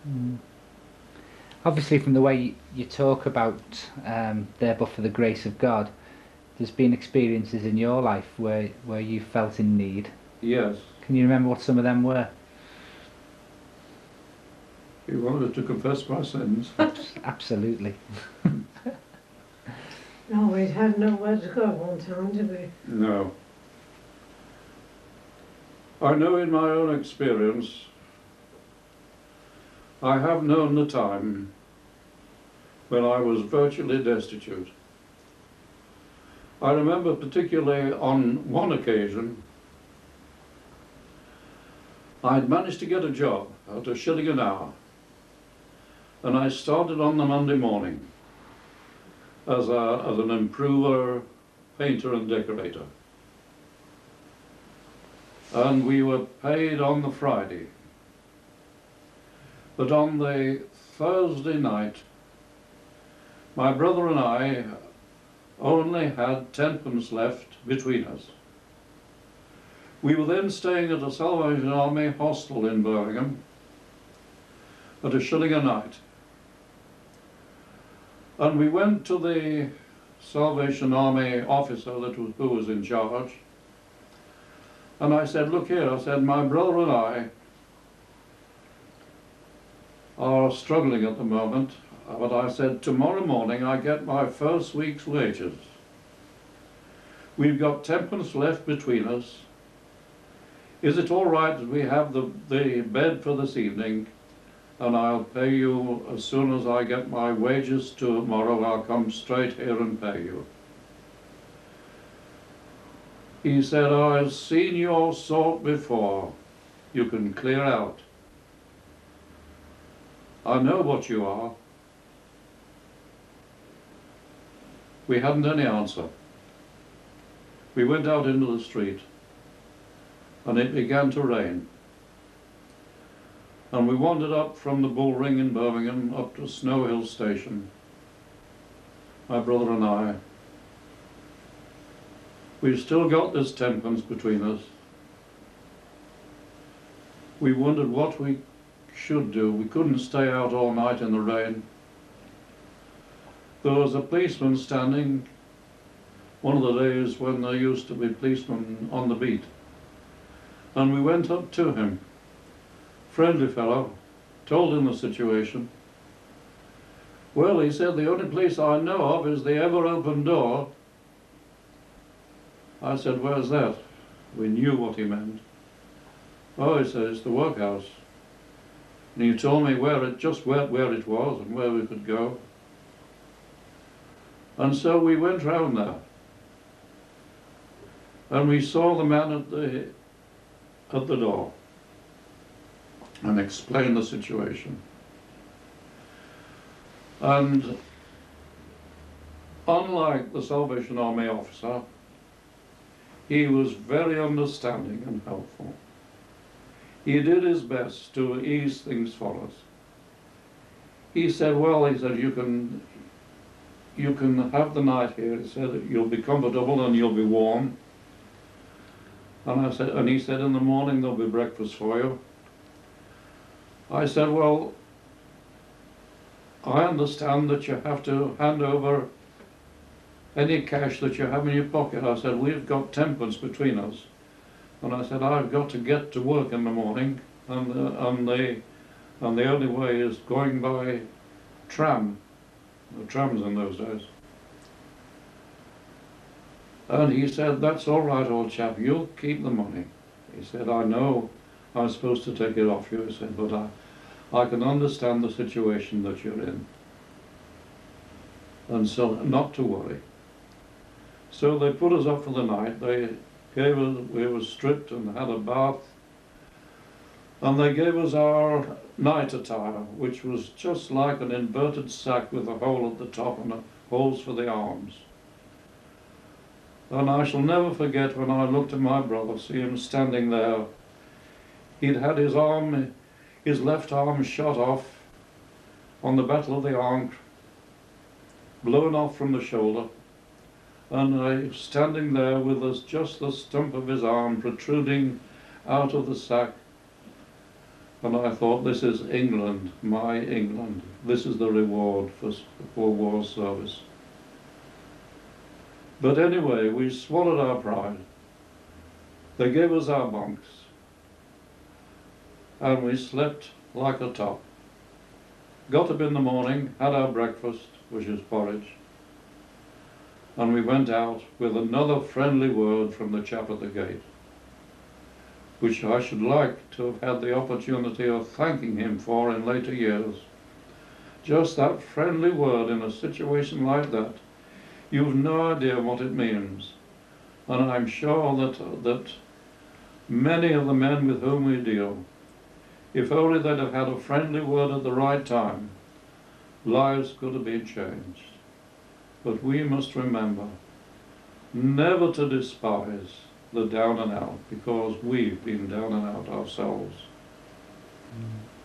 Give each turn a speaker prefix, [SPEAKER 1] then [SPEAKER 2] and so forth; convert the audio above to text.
[SPEAKER 1] Mm. Obviously, from the way you talk about there, but for the grace of God, there's been experiences in your life where you felt in need.
[SPEAKER 2] Yes.
[SPEAKER 1] Can you remember what some of them were?
[SPEAKER 2] He wanted to confess my sins.
[SPEAKER 1] Absolutely.
[SPEAKER 3] No, we'd had nowhere to go one time, did we?
[SPEAKER 2] No. I know in my own experience, I have known the time when I was virtually destitute. I remember particularly on one occasion, I'd managed to get a job at £1 an hour, and I started on the Monday morning as an improver, painter and decorator. And we were paid on the Friday. But on the Thursday night, my brother and I only had 10pence left between us. We were then staying at a Salvation Army hostel in Birmingham at £1 a night. And we went to the Salvation Army officer who was in charge, and I said, look here, I said, my brother and I are struggling at the moment, but I said, tomorrow morning I get my first week's wages. We've got 10pence left between us. Is it all right that we have the bed for this evening, and I'll pay you as soon as I get my wages tomorrow. I'll come straight here and pay you. He said, I've seen your sort before. You can clear out. I know what you are. We hadn't any answer. We went out into the street, and it began to rain. And we wandered up from the Bull Ring in Birmingham up to Snow Hill Station, my brother and I. We've still got this 10pence between us. We wondered what we should do. We couldn't stay out all night in the rain. There was a policeman standing, one of the days when there used to be policemen on the beat. And we went up to him. Friendly fellow, told him the situation. Well, he said, the only place I know of is the Ever Open Door. I said, where's that? We knew what he meant. Oh, he said, it's the workhouse. And he told me just where it was and where we could go. And so we went round there. And we saw the man at the door and explained the situation. And unlike the Salvation Army officer, he was very understanding and helpful. He did his best to ease things for us. He said, well, he said, you can have the night here. He said, you'll be comfortable and you'll be warm. And he said, in the morning there'll be breakfast for you. I said, well, I understand that you have to hand over any cash that you have in your pocket. I said, we've got 10pence between us. And I said, I've got to get to work in the morning, and the only way is going by tram. The trams in those days. And he said, that's all right, old chap, you'll keep the money. He said, I know I'm supposed to take it off you, he said, but I can understand the situation that you're in. And so, not to worry. So they put us up for the night. We were stripped and had a bath. And they gave us our night attire, which was just like an inverted sack with a hole at the top and holes for the arms. And I shall never forget when I looked at my brother, see him standing there. He'd had his left arm shot off on the Battle of the Ark, blown off from the shoulder, and standing there with just the stump of his arm protruding out of the sack. And I thought, this is England, my England. This is the reward for war service. But anyway, we swallowed our pride. They gave us our bunks, and we slept like a top. Got up in the morning, had our breakfast, which is porridge, and we went out with another friendly word from the chap at the gate, which I should like to have had the opportunity of thanking him for in later years. Just that friendly word in a situation like that, you've no idea what it means. And I'm sure that many of the men with whom we deal, if only they'd have had a friendly word at the right time, lives could have been changed. But we must remember never to despise the down and out, because we've been down and out ourselves.
[SPEAKER 1] Mm.